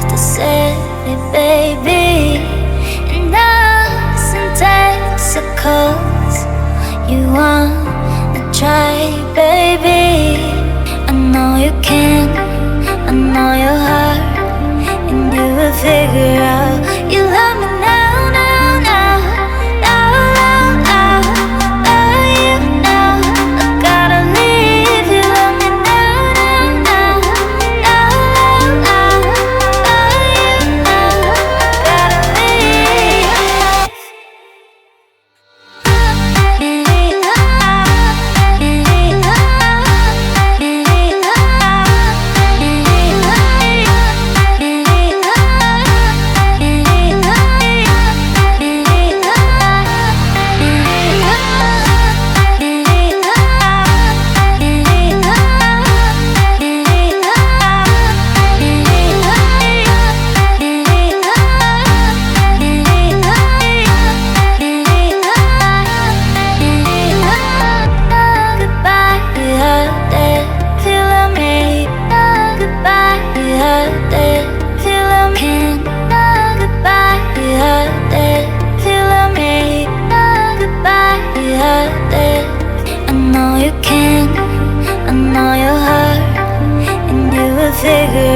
to say it, baby. And us in Texaco's, you wanna try, baby. I know you can, I know your heart, and you will figure out you love me now, now, now, now, now, now. Love you now, I gotta leave. You love me now, now, now, now, now, now. Love you now, I gotta leave. Figure